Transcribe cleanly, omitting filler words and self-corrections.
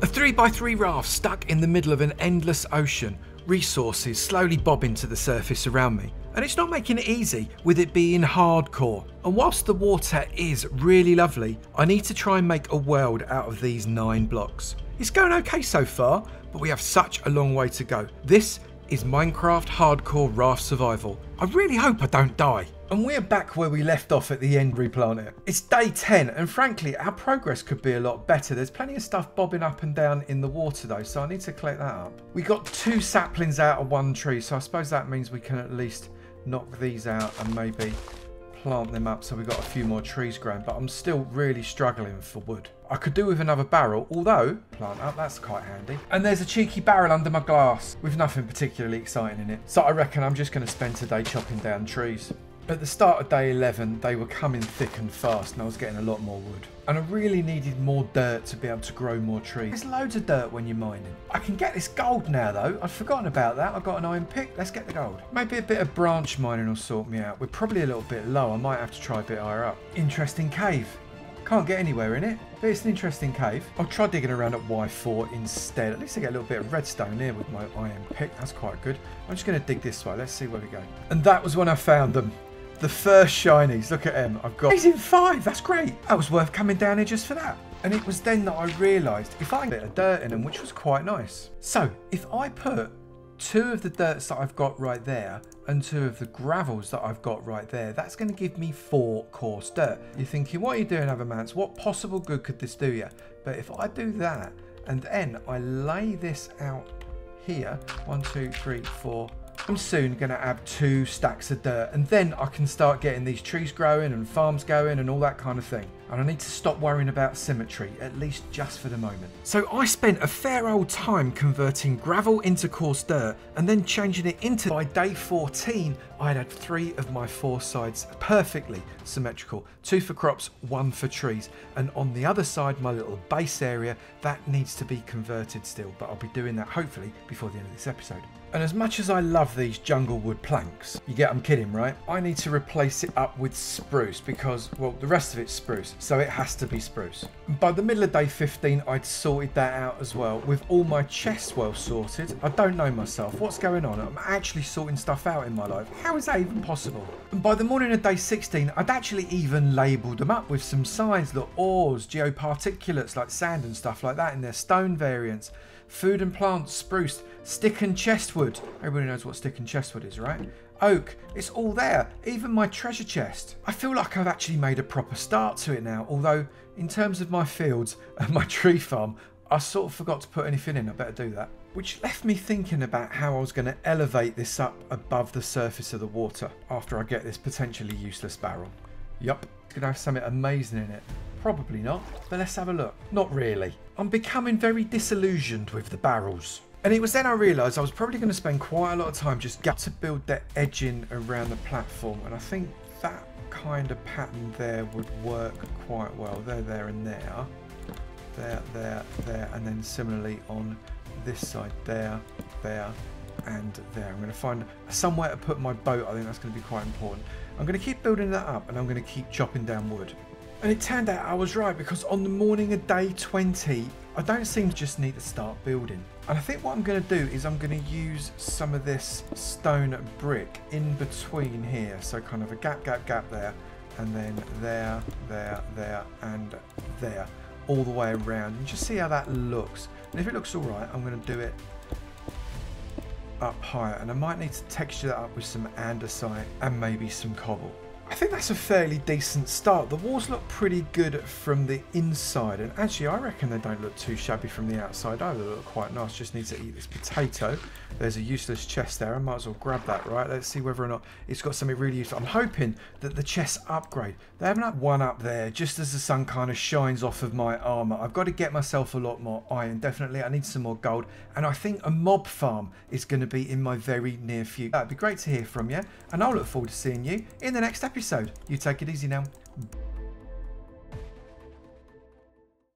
A 3x3 raft stuck in the middle of an endless ocean. Resources slowly bobbing to the surface around me. And it's not making it easy with it being hardcore. And whilst the water is really lovely, I need to try and make a world out of these 9 blocks. It's going okay so far, but we have such a long way to go. This is Minecraft Hardcore Raft Survival. I really hope I don't die. And we're back where we left off at the end, replant it. It's day 10, and frankly, our progress could be a lot better. There's plenty of stuff bobbing up and down in the water though, so I need to collect that up. We got 2 saplings out of 1 tree, so I suppose that means we can at least knock these out and maybe plant them up so we've got a few more trees growing, but I'm still really struggling for wood. I could do with another barrel, although plant up, that's quite handy. And there's a cheeky barrel under my glass with nothing particularly exciting in it. So I reckon I'm just going to spend today chopping down trees. At the start of day 11, they were coming thick and fast and I was getting a lot more wood. And I really needed more dirt to be able to grow more trees. There's loads of dirt when you're mining. I can get this gold now though. I'd forgotten about that. I've got an iron pick. Let's get the gold. Maybe a bit of branch mining will sort me out. We're probably a little bit low. I might have to try a bit higher up. Interesting cave. Can't get anywhere in it, but it's an interesting cave. I'll try digging around at Y4 instead. At least I get a little bit of redstone here with my iron pick. That's quite good. I'm just going to dig this way. Let's see where we go. And that was when I found them. The first shinies, look at them. I've got these in 5, that's great. That was worth coming down here just for that. And it was then that I realised if I get a bit of dirt in them, which was quite nice. So if I put 2 of the dirts that I've got right there and 2 of the gravels that I've got right there, that's going to give me 4 coarse dirt. You're thinking, what are you doing, Evermans? What possible good could this do you? But if I do that and then I lay this out here, 1, 2, 3, 4, I'm soon going to add 2 stacks of dirt and then I can start getting these trees growing and farms going and all that kind of thing. And I need to stop worrying about symmetry, at least just for the moment. So I spent a fair old time converting gravel into coarse dirt and then changing it into, by day 14, I'd had 3 of my 4 sides perfectly symmetrical. 2 for crops, 1 for trees. And on the other side, my little base area, that needs to be converted still, but I'll be doing that hopefully before the end of this episode. And as much as I love these jungle wood planks, you get I'm kidding, right? I need to replace it up with spruce because, well, the rest of it's spruce, so it has to be spruce. And by the middle of day 15, I'd sorted that out as well, with all my chests well sorted. I don't know myself. What's going on? I'm actually sorting stuff out in my life. How is that even possible? And by the morning of day 16, I'd actually even labelled them up with some signs, look, ores, geoparticulates like sand and stuff like that in their stone variants. Food and plants, spruce, stick and chestwood. Everybody knows what stick and chestwood is, right? Oak, it's all there, even my treasure chest. I feel like I've actually made a proper start to it now, although in terms of my fields and my tree farm, I sort of forgot to put anything in. I better do that. Which left me thinking about how I was going to elevate this up above the surface of the water after I get this potentially useless barrel. Yup, it's going to have something amazing in it. Probably not, but let's have a look. Not really. I'm becoming very disillusioned with the barrels. And it was then I realised I was probably going to spend quite a lot of time just to build that edging around the platform. And I think that kind of pattern there would work quite well. There and there. There. And then similarly on this side, there, and there. I'm going to find somewhere to put my boat. I think that's going to be quite important. I'm going to keep building that up and I'm going to keep chopping down wood. And it turned out I was right because on the morning of day 20, I don't seem to just need to start building. And I think what I'm going to do is I'm going to use some of this stone brick in between here. So kind of a gap there, and then there, and there, all the way around. And just see how that looks. And if it looks all right, I'm going to do it up higher. And I might need to texture that up with some andesite and maybe some cobble. I think that's a fairly decent start. The walls look pretty good from the inside, and actually I reckon they don't look too shabby from the outside either. They look quite nice. Just need to eat this potato. There's a useless chest there. I might as well grab that, right? Let's see whether or not it's got something really useful. I'm hoping that the chests upgrade. They haven't had one up there just as the sun kind of shines off of my armor. I've got to get myself a lot more iron, definitely. I need some more gold, and I think a mob farm is going to be in my very near future. That'd be great to hear from you, and I'll look forward to seeing you in the next episode. You take it easy now.